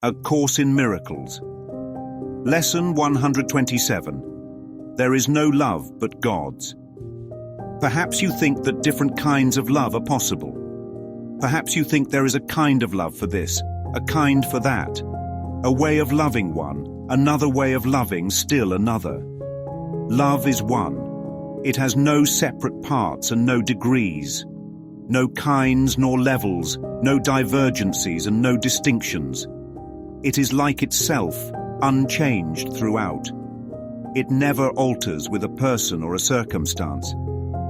A Course in Miracles. Lesson 127. There is no love but God's. Perhaps you think that different kinds of love are possible. Perhaps you think there is a kind of love for this, a kind for that, a way of loving one, another way of loving still another. Love is one. It has no separate parts and no degrees, no kinds nor levels, no divergencies and no distinctions. It is like itself, unchanged throughout. It never alters with a person or a circumstance.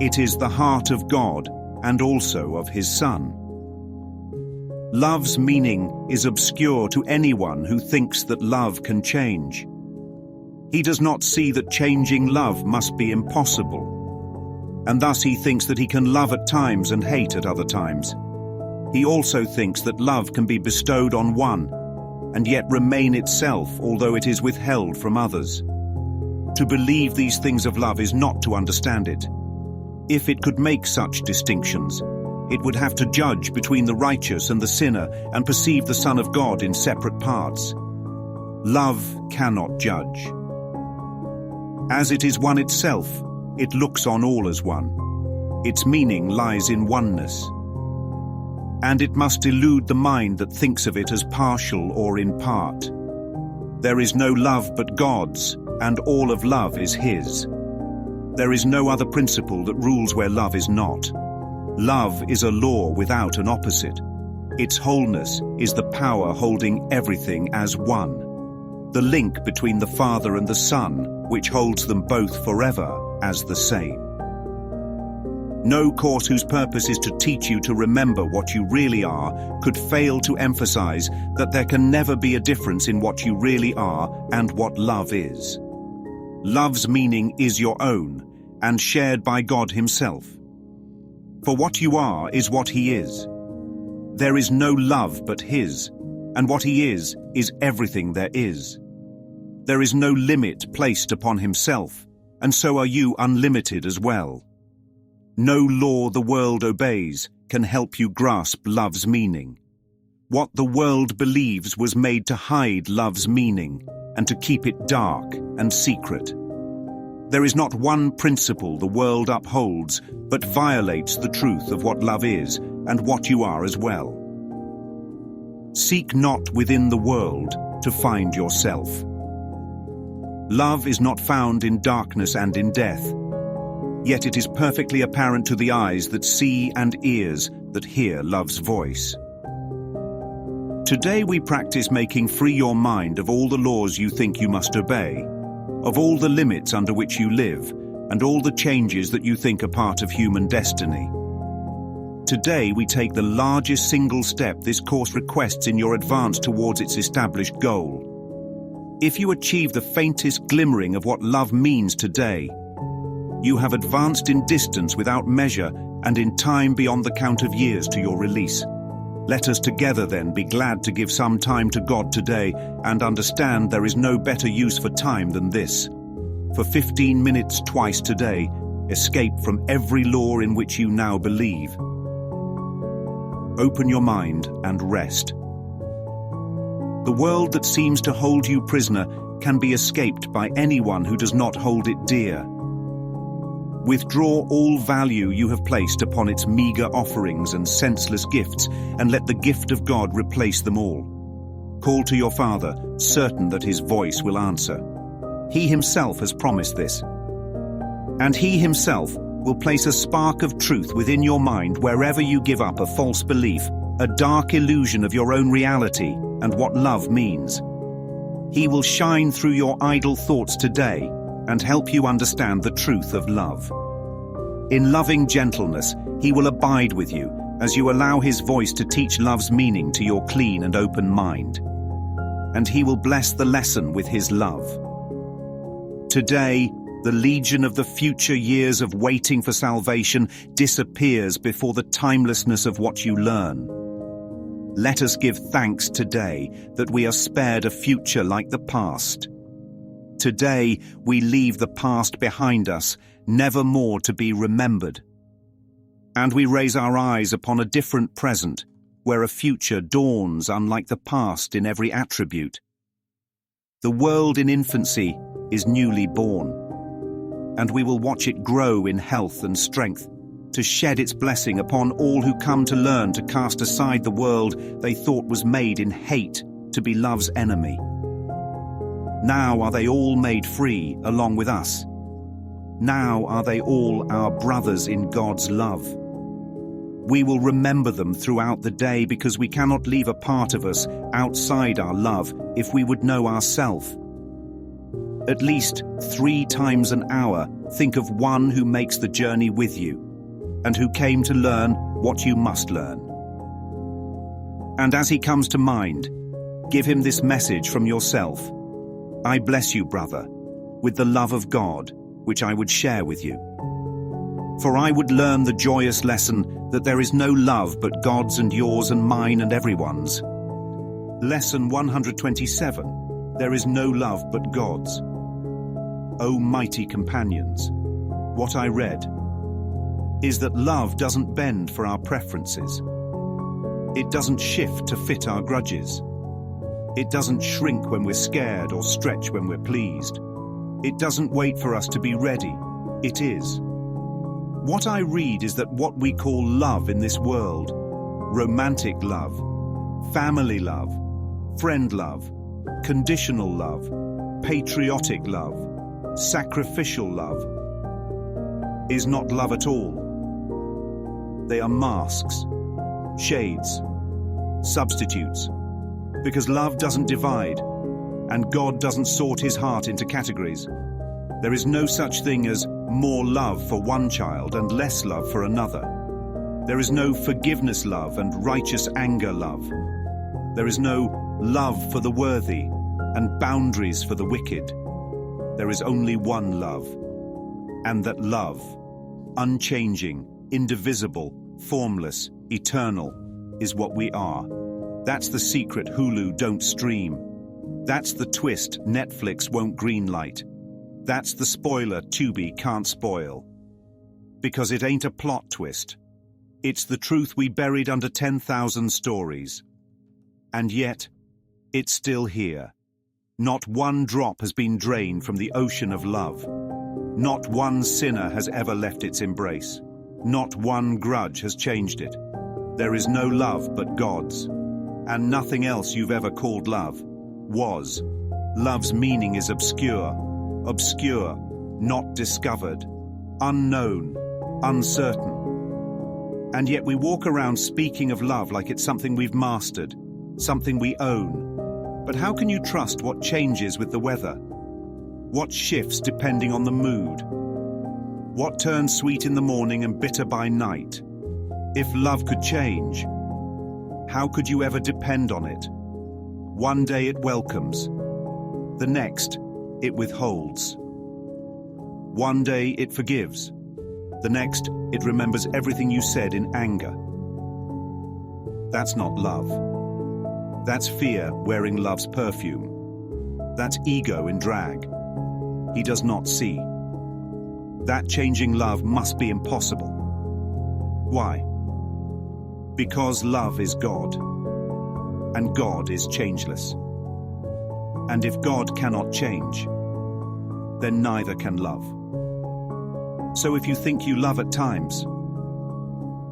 It is the heart of God and also of His Son. Love's meaning is obscure to anyone who thinks that love can change. He does not see that changing love must be impossible, and thus he thinks that he can love at times and hate at other times. He also thinks that love can be bestowed on one and yet remain itself, although it is withheld from others. To believe these things of love is not to understand it. If it could make such distinctions, it would have to judge between the righteous and the sinner and perceive the Son of God in separate parts. Love cannot judge. As it is one itself, it looks on all as one. Its meaning lies in oneness. And it must elude the mind that thinks of it as partial or in part. There is no love but God's, and all of love is His. There is no other principle that rules where love is not. Love is a law without an opposite. Its wholeness is the power holding everything as one. The link between the Father and the Son, which holds them both forever as the same. No course whose purpose is to teach you to remember what you really are could fail to emphasize that there can never be a difference in what you really are and what love is. Love's meaning is your own and shared by God Himself. For what you are is what He is. There is no love but His, and what He is everything there is. There is no limit placed upon Himself, and so are you unlimited as well. No law the world obeys can help you grasp love's meaning. What the world believes was made to hide love's meaning and to keep it dark and secret. There is not one principle the world upholds but violates the truth of what love is and what you are as well. Seek not within the world to find yourself. Love is not found in darkness and in death. Yet it is perfectly apparent to the eyes that see and ears that hear love's voice. Today we practice making free your mind of all the laws you think you must obey, of all the limits under which you live, and all the changes that you think are part of human destiny. Today we take the largest single step this course requests in your advance towards its established goal. If you achieve the faintest glimmering of what love means today, you have advanced in distance without measure and in time beyond the count of years to your release. Let us together then be glad to give some time to God today and understand there is no better use for time than this. For 15 minutes twice today, escape from every law in which you now believe. Open your mind and rest. The world that seems to hold you prisoner can be escaped by anyone who does not hold it dear. Withdraw all value you have placed upon its meager offerings and senseless gifts, and let the gift of God replace them all. Call to your Father, certain that His voice will answer. He Himself has promised this. And He Himself will place a spark of truth within your mind wherever you give up a false belief, a dark illusion of your own reality and what love means. He will shine through your idle thoughts today and help you understand the truth of love. In loving gentleness, He will abide with you as you allow His voice to teach love's meaning to your clean and open mind. And He will bless the lesson with His love. Today, the legion of the future years of waiting for salvation disappears before the timelessness of what you learn. Let us give thanks today that we are spared a future like the past. Today we leave the past behind us, never more to be remembered. And we raise our eyes upon a different present, where a future dawns unlike the past in every attribute. The world in infancy is newly born, and we will watch it grow in health and strength, to shed its blessing upon all who come to learn to cast aside the world they thought was made in hate to be love's enemy. Now are they all made free along with us. Now are they all our brothers in God's love. We will remember them throughout the day, because we cannot leave a part of us outside our love if we would know ourselves. At least 3 times an hour, think of one who makes the journey with you, and who came to learn what you must learn. And as he comes to mind, give him this message from yourself. I bless you, brother, with the love of God, which I would share with you. For I would learn the joyous lesson that there is no love but God's and yours and mine and everyone's. Lesson 127. There is no love but God's. O mighty companions, what I read is that love doesn't bend for our preferences. It doesn't shift to fit our grudges. It doesn't shrink when we're scared or stretch when we're pleased. It doesn't wait for us to be ready. It is. What I read is that what we call love in this world, romantic love, family love, friend love, conditional love, patriotic love, sacrificial love, is not love at all. They are masks, shades, substitutes, because love doesn't divide, and God doesn't sort his heart into categories. There is no such thing as more love for one child and less love for another. There is no forgiveness love and righteous anger love. There is no love for the worthy and boundaries for the wicked. There is only one love, and that love, unchanging, indivisible, formless, eternal, is what we are. That's the secret Hulu don't stream. That's the twist Netflix won't greenlight. That's the spoiler Tubi can't spoil. Because it ain't a plot twist. It's the truth we buried under 10,000 stories. And yet, it's still here. Not one drop has been drained from the ocean of love. Not one sinner has ever left its embrace. Not one grudge has changed it. There is no love but God's. And nothing else you've ever called love was. Love's meaning is obscure, not discovered, unknown, uncertain. And yet we walk around speaking of love like it's something we've mastered, something we own. But how can you trust what changes with the weather? What shifts depending on the mood? What turns sweet in the morning and bitter by night? If love could change, how could you ever depend on it? One day it welcomes, the next it withholds. One day it forgives, the next it remembers everything you said in anger. That's not love. That's fear wearing love's perfume. That's ego in drag. He does not see. That changing love must be impossible. Why? Because love is God, and God is changeless. And if God cannot change, then neither can love. So if you think you love at times,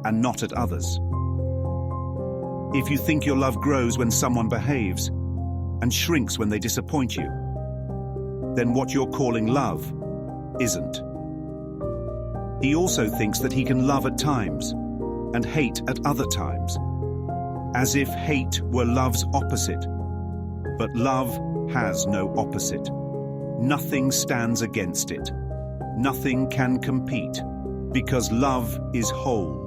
and not at others, if you think your love grows when someone behaves, and shrinks when they disappoint you, then what you're calling love isn't. He also thinks that he can love at times, and hate at other times, as if hate were love's opposite. But love has no opposite. Nothing stands against it. Nothing can compete, because love is whole.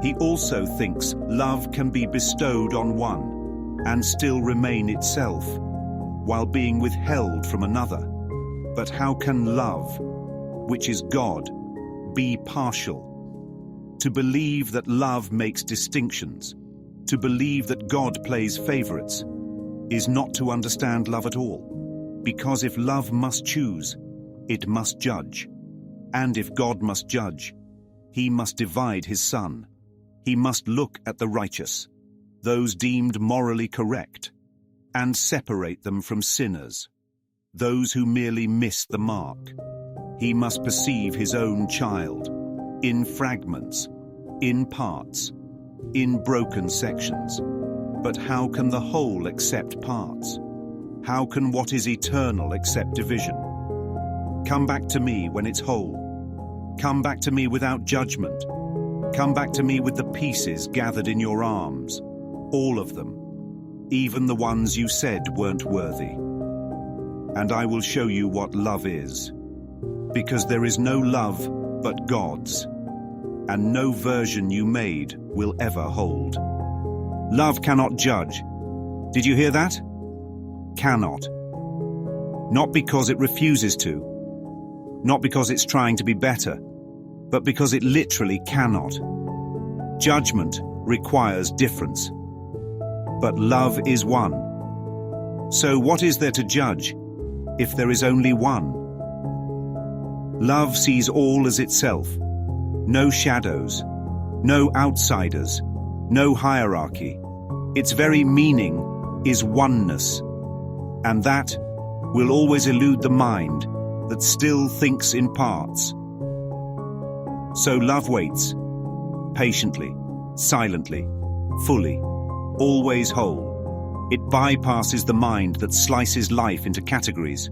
He also thinks love can be bestowed on one, and still remain itself, while being withheld from another. But how can love, which is God, be partial? To believe that love makes distinctions, to believe that God plays favorites, is not to understand love at all. Because if love must choose, it must judge. And if God must judge, he must divide his son. He must look at the righteous, those deemed morally correct, and separate them from sinners, those who merely miss the mark. He must perceive his own child, in fragments, in parts, in broken sections. But how can the whole accept parts? How can what is eternal accept division? Come back to me when it's whole. Come back to me without judgment. Come back to me with the pieces gathered in your arms, all of them, even the ones you said weren't worthy. And I will show you what love is, because there is no love but God's, and no version you made will ever hold. Love cannot judge. Did you hear that? Cannot. Not because it refuses to, not because it's trying to be better, but because it literally cannot. Judgment requires difference, but love is one. So what is there to judge if there is only one? Love sees all as itself, no shadows, no outsiders, no hierarchy. Its very meaning is oneness, and that will always elude the mind that still thinks in parts. So love waits, patiently, silently, fully, always whole. It bypasses the mind that slices life into categories,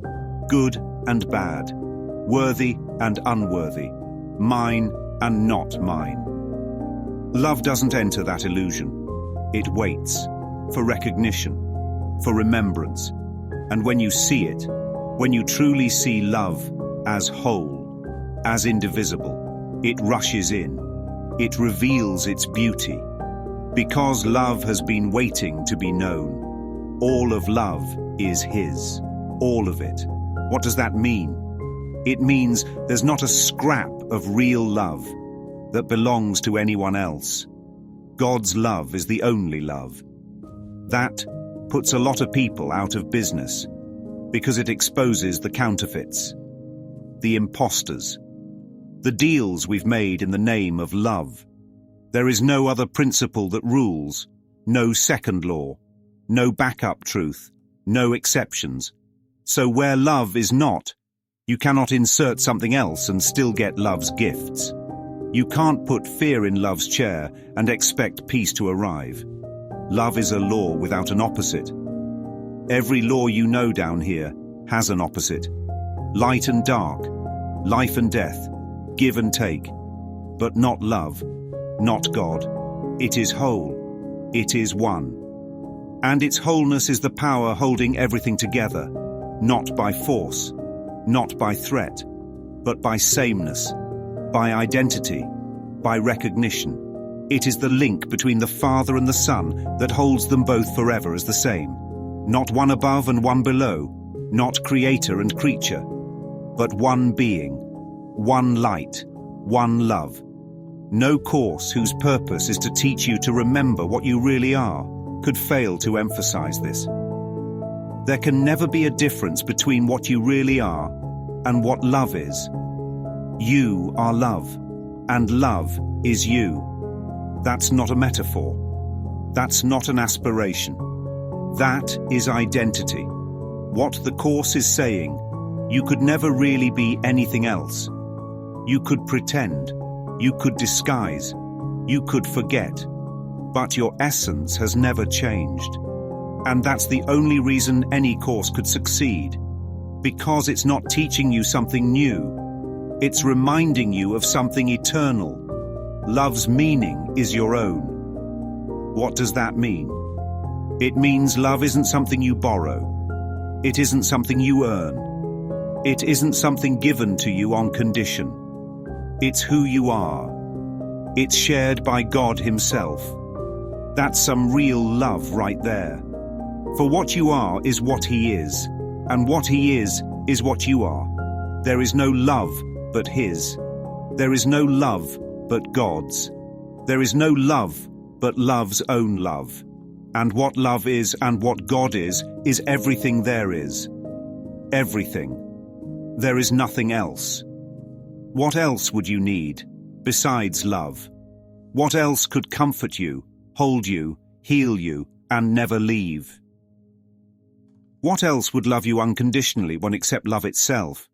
good and bad, worthy and unworthy, mine and not mine. Love doesn't enter that illusion. It waits for recognition, for remembrance. And when you see it, when you truly see love as whole, as indivisible, it rushes in. It reveals its beauty. Because love has been waiting to be known. All of love is His. All of it. What does that mean? It means there's not a scrap of real love that belongs to anyone else. God's love is the only love. That puts a lot of people out of business because it exposes the counterfeits, the imposters, the deals we've made in the name of love. There is no other principle that rules, no second law, no backup truth, no exceptions. So where love is not, you cannot insert something else and still get love's gifts. You can't put fear in love's chair and expect peace to arrive. Love is a law without an opposite. Every law you know down here has an opposite. Light and dark, life and death, give and take. But not love, not God. It is whole. It is one. And its wholeness is the power holding everything together, not by force, not by threat, but by sameness, by identity, by recognition. It is the link between the Father and the Son that holds them both forever as the same. Not one above and one below, not creator and creature, but one being, one light, one love. No course whose purpose is to teach you to remember what you really are could fail to emphasize this. There can never be a difference between what you really are and what love is. You are love, and love is you. That's not a metaphor. That's not an aspiration. That is identity. What the Course is saying, you could never really be anything else. You could pretend, you could disguise, you could forget, but your essence has never changed. And that's the only reason any course could succeed, because it's not teaching you something new. It's reminding you of something eternal. Love's meaning is your own. What does that mean? It means love isn't something you borrow. It isn't something you earn. It isn't something given to you on condition. It's who you are. It's shared by God Himself. That's some real love right there. For what you are is what He is, and what He is what you are. There is no love but His. There is no love but God's. There is no love but love's own love. And what love is and what God is everything there is. Everything. There is nothing else. What else would you need besides love? What else could comfort you, hold you, heal you, and never leave. What else would love you unconditionally except love itself?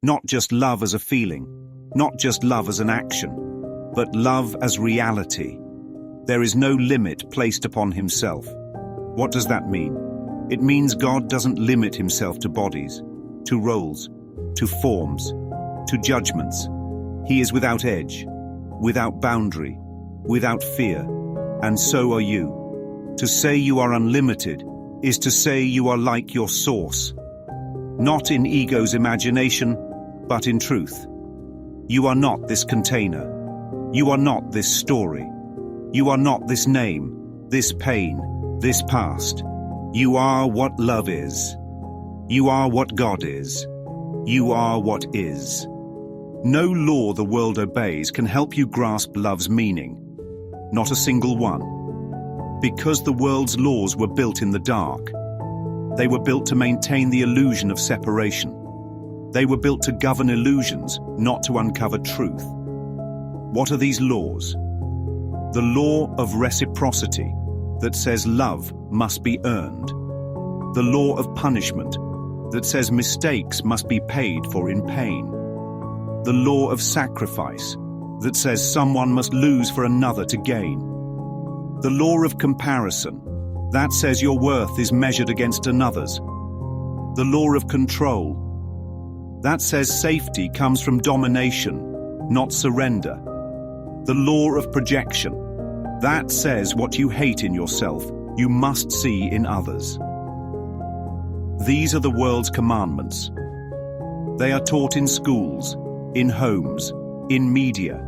Not just love as a feeling, not just love as an action, but love as reality. There is no limit placed upon himself. What does that mean? It means God doesn't limit himself to bodies, to roles, to forms, to judgments. He is without edge, without boundary, without fear, and so are you. To say you are unlimited is to say you are like your source, not in ego's imagination, but in truth. You are not this container. You are not this story. You are not this name, this pain, this past. You are what love is. You are what God is. You are what is. No law the world obeys can help you grasp love's meaning. Not a single one. Because the world's laws were built in the dark. They were built to maintain the illusion of separation. They were built to govern illusions, not to uncover truth. What are these laws? The law of reciprocity, that says love must be earned. The law of punishment, that says mistakes must be paid for in pain. The law of sacrifice, that says someone must lose for another to gain. The law of comparison, that says your worth is measured against another's. The law of control, that says safety comes from domination, not surrender. The law of projection, that says what you hate in yourself, you must see in others. These are the world's commandments. They are taught in schools, in homes, in media,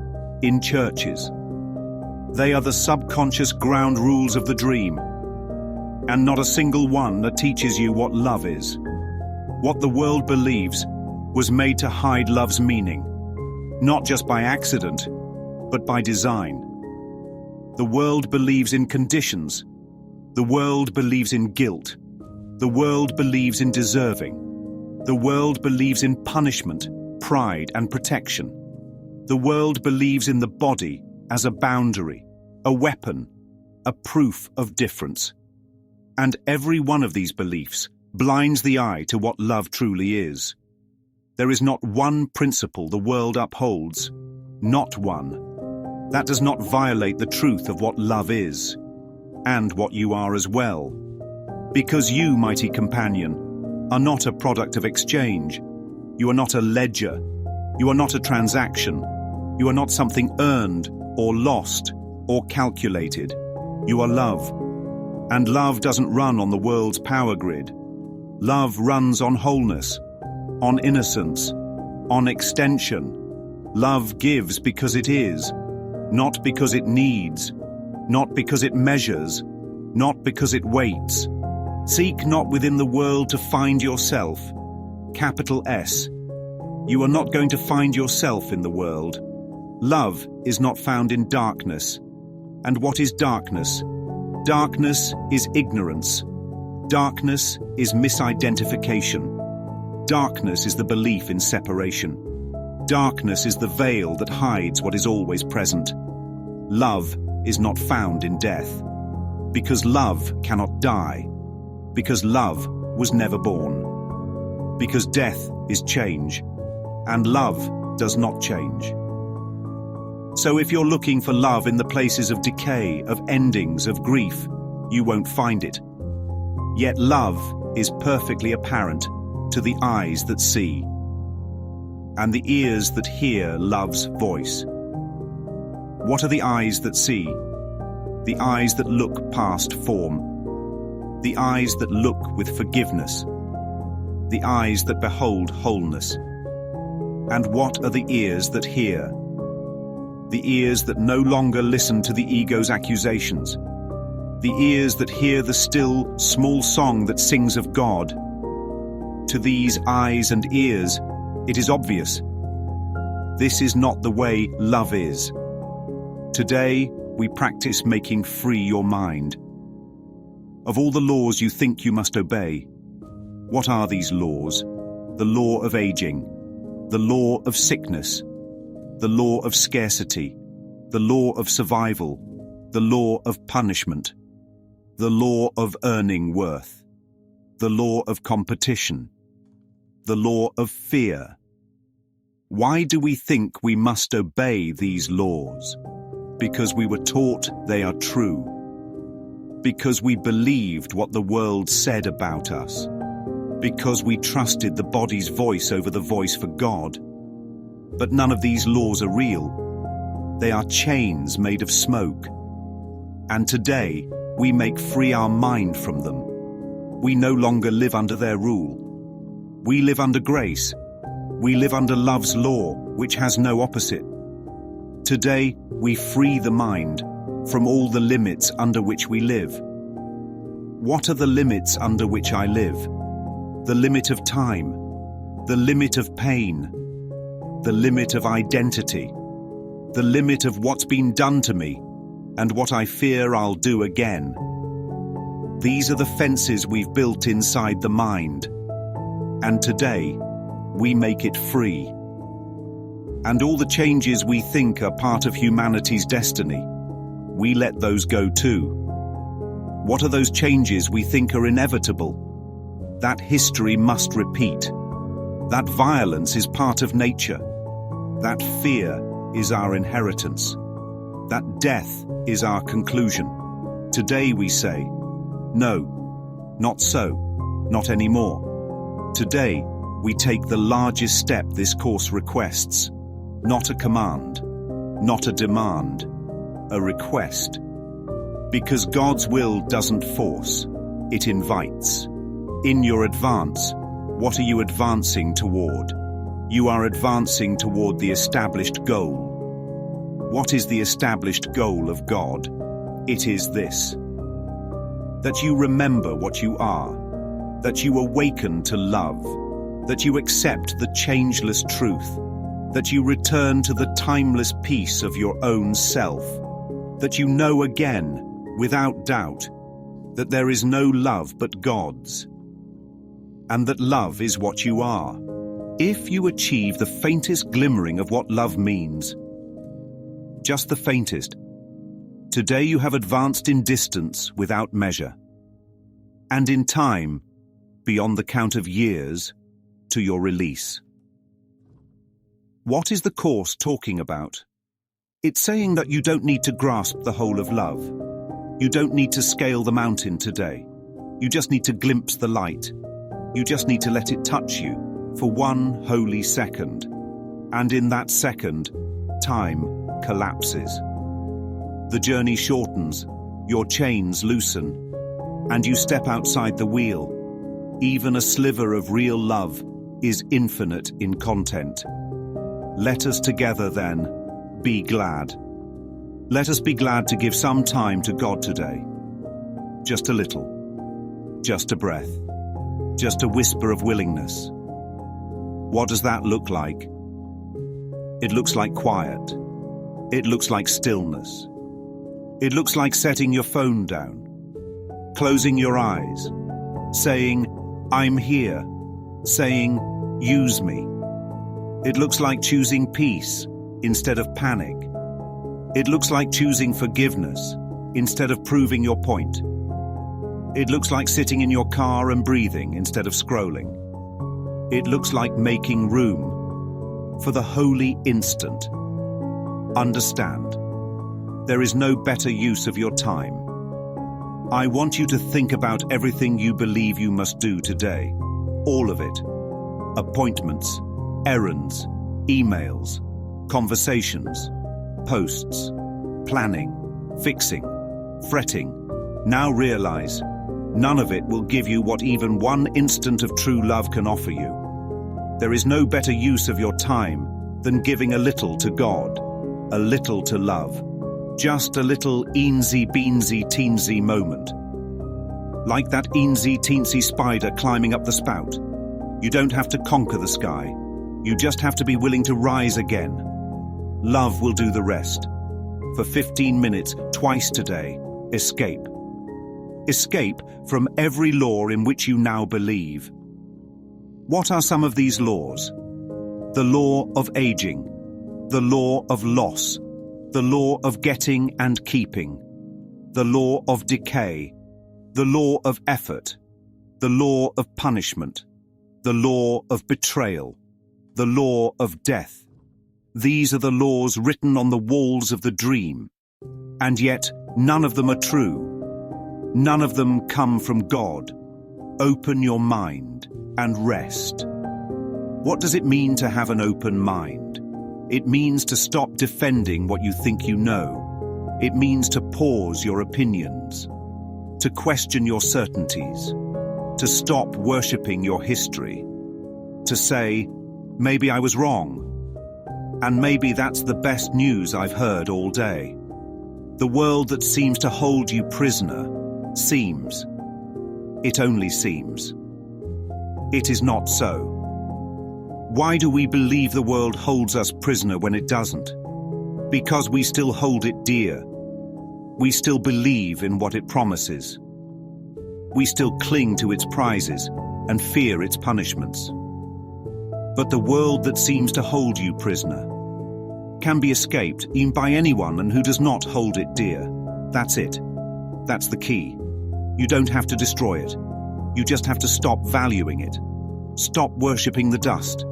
in churches. They are the subconscious ground rules of the dream, and not a single one that teaches you what love is. What the world believes was made to hide love's meaning, not just by accident, but by design. The world believes in conditions. The world believes in guilt. The world believes in deserving. The world believes in punishment, pride, and protection. The world believes in the body as a boundary, a weapon, a proof of difference. And every one of these beliefs blinds the eye to what love truly is. There is not one principle the world upholds, not one, that does not violate the truth of what love is, and what you are as well. Because you, mighty companion, are not a product of exchange. You are not a ledger. You are not a transaction. You are not something earned or lost or calculated. You are love. And love doesn't run on the world's power grid. Love runs on wholeness, on innocence, on extension. Love gives because it is, not because it needs, not because it measures, not because it waits. Seek not within the world to find yourself. Capital S. You are not going to find yourself in the world. Love is not found in darkness. And what is darkness? Darkness is ignorance. Darkness is misidentification. Darkness is the belief in separation. Darkness is the veil that hides what is always present. Love is not found in death. Because love cannot die. Because love was never born. Because death is change. And love does not change. So if you're looking for love in the places of decay, of endings, of grief, you won't find it. Yet love is perfectly apparent to the eyes that see, and the ears that hear love's voice. What are the eyes that see? The eyes that look past form. The eyes that look with forgiveness. The eyes that behold wholeness. And what are the ears that hear? The ears that no longer listen to the ego's accusations. The ears that hear the still, small song that sings of God. To these eyes and ears, it is obvious. This is not the way love is. Today, we practice making free your mind. Of all the laws you think you must obey, what are these laws? The law of aging, the law of sickness, the law of scarcity, the law of survival, the law of punishment, the law of earning worth, the law of competition, the law of fear. Why do we think we must obey these laws? Because we were taught they are true. Because we believed what the world said about us. Because we trusted the body's voice over the voice for God. But none of these laws are real. They are chains made of smoke. And today, we make free our mind from them. We no longer live under their rule. We live under grace. We live under love's law, which has no opposite. Today, we free the mind from all the limits under which we live. What are the limits under which I live? The limit of time, the limit of pain, the limit of identity, the limit of what's been done to me, and what I fear I'll do again. These are the fences we've built inside the mind. And today, we make it free. And all the changes we think are part of humanity's destiny, we let those go too. What are those changes we think are inevitable? That history must repeat. That violence is part of nature. That fear is our inheritance. That death is our conclusion. Today we say, no, not so, not anymore. Today, we take the largest step this course requests. Not a command, not a demand, a request. Because God's will doesn't force, it invites. In your advance, what are you advancing toward? You are advancing toward the established goal. What is the established goal of God? It is this: that you remember what you are, that you awaken to love, that you accept the changeless truth, that you return to the timeless peace of your own self, that you know again, without doubt, that there is no love but God's, and that love is what you are. If you achieve the faintest glimmering of what love means, just the faintest, today you have advanced in distance without measure, and in time, beyond the count of years, to your release. What is the Course talking about? It's saying that you don't need to grasp the whole of love. You don't need to scale the mountain today. You just need to glimpse the light. You just need to let it touch you for one holy second. And in that second, time collapses. The journey shortens, your chains loosen, and you step outside the wheel. Even a sliver of real love is infinite in content. Let us together, then, be glad. Let us be glad to give some time to God today. Just a little. Just a breath. Just a whisper of willingness. What does that look like? It looks like quiet. It looks like stillness. It looks like setting your phone down, closing your eyes, saying, I'm here, saying, use me. It looks like choosing peace instead of panic. It looks like choosing forgiveness instead of proving your point. It looks like sitting in your car and breathing instead of scrolling. It looks like making room for the holy instant. Understand, there is no better use of your time. I want you to think about everything you believe you must do today. All of it. Appointments, errands, emails, conversations, posts, planning, fixing, fretting. Now realize, none of it will give you what even one instant of true love can offer you. There is no better use of your time than giving a little to God, a little to love. Just a little eensy-beensy-teensy moment. Like that eensy-teensy spider climbing up the spout. You don't have to conquer the sky. You just have to be willing to rise again. Love will do the rest. For 15 minutes, twice today, escape. Escape from every law in which you now believe. What are some of these laws? The law of aging, the law of loss, the law of getting and keeping, the law of decay, The law of effort, the law of punishment, the law of betrayal, the law of death. These are the laws written on the walls of the dream, and yet none of them are true. None of them come from God. Open your mind and rest. What does it mean to have an open mind? It means to stop defending what you think you know. It means to pause your opinions, to question your certainties, to stop worshipping your history, to say, maybe I was wrong, and maybe that's the best news I've heard all day. The world that seems to hold you prisoner seems. It only seems. It is not so. Why do we believe the world holds us prisoner when it doesn't? Because we still hold it dear. We still believe in what it promises. We still cling to its prizes and fear its punishments. But the world that seems to hold you prisoner can be escaped even by anyone and who does not hold it dear. That's it. That's the key. You don't have to destroy it. You just have to stop valuing it. Stop worshipping the dust.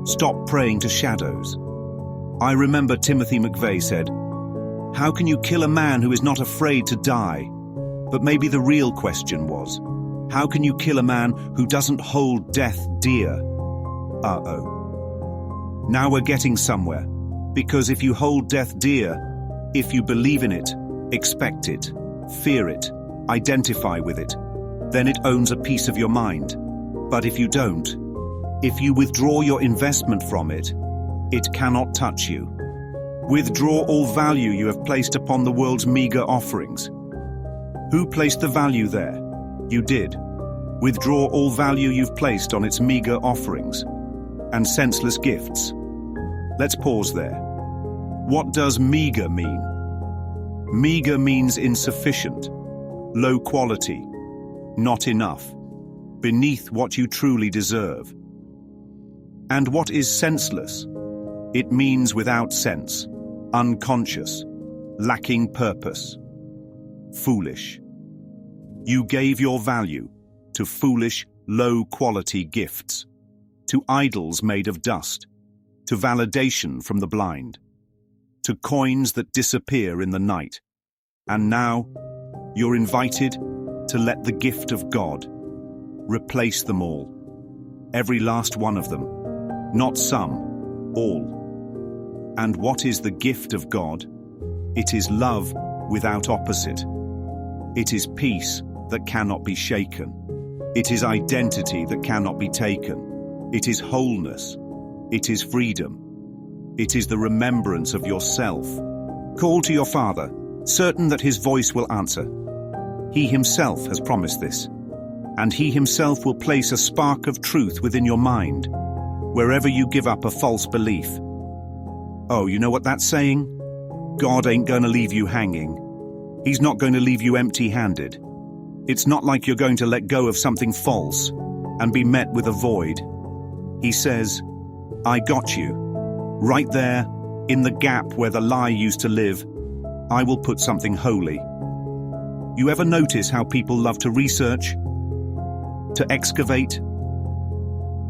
Stop praying to shadows. I remember Timothy McVeigh said, "How can you kill a man who is not afraid to die?" But maybe the real question was, how can you kill a man who doesn't hold death dear? Uh-oh. Now we're getting somewhere. Because if you hold death dear, if you believe in it, expect it, fear it, identify with it, then it owns a piece of your mind. But if you don't, if you withdraw your investment from it, it cannot touch you. Withdraw all value you have placed upon the world's meager offerings. Who placed the value there? You did. Withdraw all value you've placed on its meager offerings and senseless gifts. Let's pause there. What does meager mean? Meager means insufficient, low quality, not enough, beneath what you truly deserve. And what is senseless? It means without sense, unconscious, lacking purpose, foolish. You gave your value to foolish, low-quality gifts, to idols made of dust, to validation from the blind, to coins that disappear in the night. And now, you're invited to let the gift of God replace them all. Every last one of them. Not some, all. And what is the gift of God? It is love without opposite. It is peace that cannot be shaken. It is identity that cannot be taken. It is wholeness. It is freedom. It is the remembrance of yourself. Call to your Father, certain that his voice will answer. He himself has promised this, and he himself will place a spark of truth within your mind, wherever you give up a false belief. Oh, you know what that's saying? God ain't going to leave you hanging. He's not going to leave you empty-handed. It's not like you're going to let go of something false and be met with a void. He says, I got you. Right there, in the gap where the lie used to live, I will put something holy. You ever notice how people love to research, to excavate,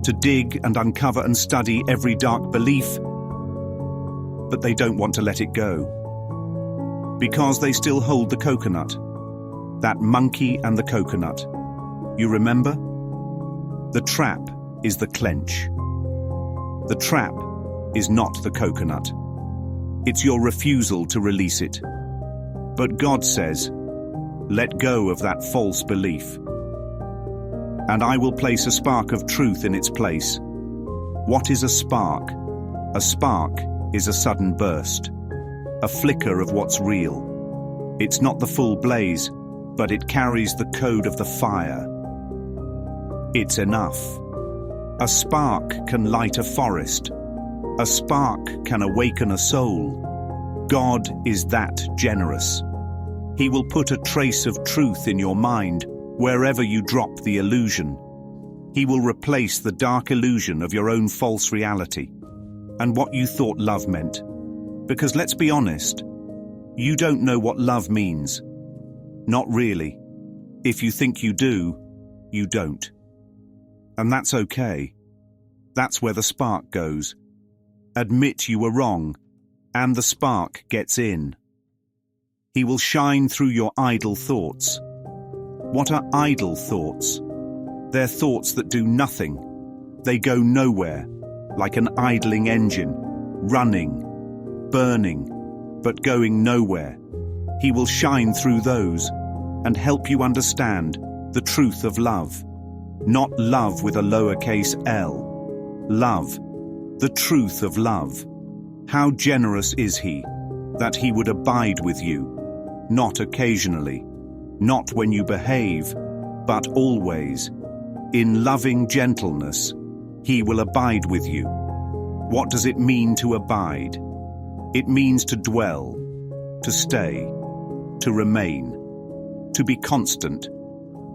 to dig and uncover and study every dark belief, but they don't want to let it go? Because they still hold the coconut. That monkey and the coconut. You remember? The trap is the clench. The trap is not the coconut. It's your refusal to release it. But God says, let go of that false belief, and I will place a spark of truth in its place. What is a spark? A spark is a sudden burst, a flicker of what's real. It's not the full blaze, but it carries the code of the fire. It's enough. A spark can light a forest. A spark can awaken a soul. God is that generous. He will put a trace of truth in your mind wherever you drop the illusion. He will replace the dark illusion of your own false reality and what you thought love meant. Because let's be honest, you don't know what love means. Not really. If you think you do, you don't. And that's okay. That's where the spark goes. Admit you were wrong, and the spark gets in. He will shine through your idle thoughts. What are idle thoughts? They're thoughts that do nothing. They go nowhere, like an idling engine, running, burning, but going nowhere. He will shine through those and help you understand the truth of love. Not love with a lowercase l. Love, the truth of love. How generous is he, that he would abide with you, not occasionally, not when you behave, but always. In loving gentleness, he will abide with you. What does it mean to abide? It means to dwell, to stay, to remain, to be constant.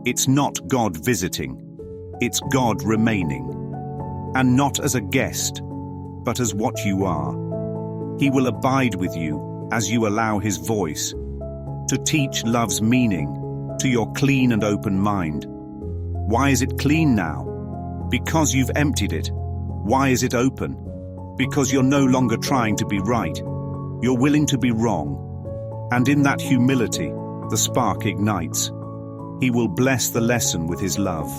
It's not God visiting, it's God remaining. And not as a guest, but as what you are. He will abide with you as you allow his voice to teach love's meaning to your clean and open mind. Why is it clean now? Because you've emptied it. Why is it open? Because you're no longer trying to be right. You're willing to be wrong. And in that humility, the spark ignites. He will bless the lesson with his love.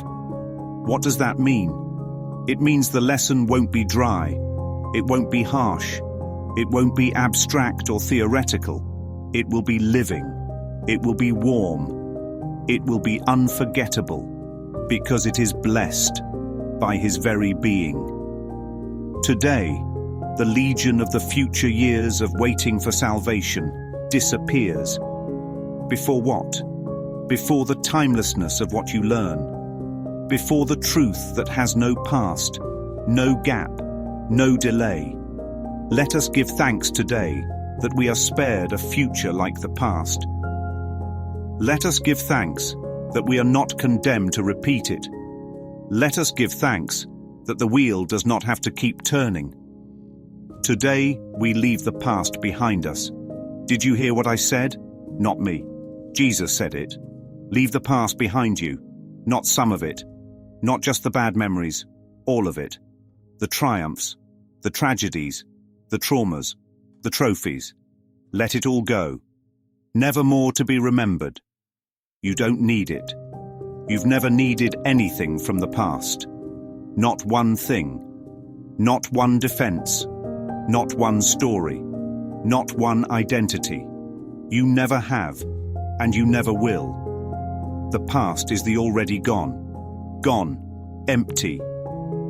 What does that mean? It means the lesson won't be dry. It won't be harsh. It won't be abstract or theoretical. It will be living. It will be warm. It will be unforgettable, because it is blessed by his very being. Today, the legion of the future years of waiting for salvation disappears. Before what? Before the timelessness of what you learn. Before the truth that has no past, no gap, no delay. Let us give thanks today that we are spared a future like the past. Let us give thanks that we are not condemned to repeat it. Let us give thanks that the wheel does not have to keep turning. Today, we leave the past behind us. Did you hear what I said? Not me. Jesus said it. Leave the past behind you, not some of it. Not just the bad memories, all of it. The triumphs, the tragedies, the traumas, the trophies. Let it all go. Never more to be remembered. You don't need it. You've never needed anything from the past. Not one thing. Not one defense. Not one story. Not one identity. You never have, and you never will. The past is the already gone. Gone, empty,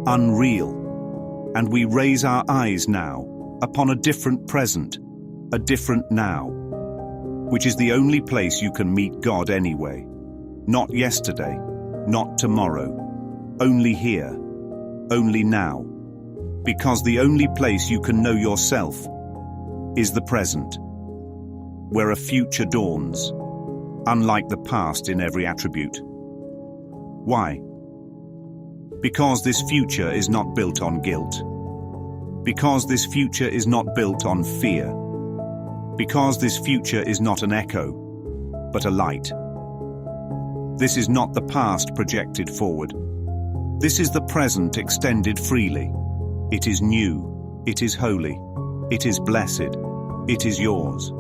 unreal, and we raise our eyes now upon a different present, a different now, which is the only place you can meet God anyway. Not yesterday, not tomorrow, only here, only now, because the only place you can know yourself is the present, where a future dawns, unlike the past in every attribute. Why? Because this future is not built on guilt. Because this future is not built on fear. Because this future is not an echo, but a light. This is not the past projected forward. This is the present extended freely. It is new. It is holy. It is blessed. It is yours.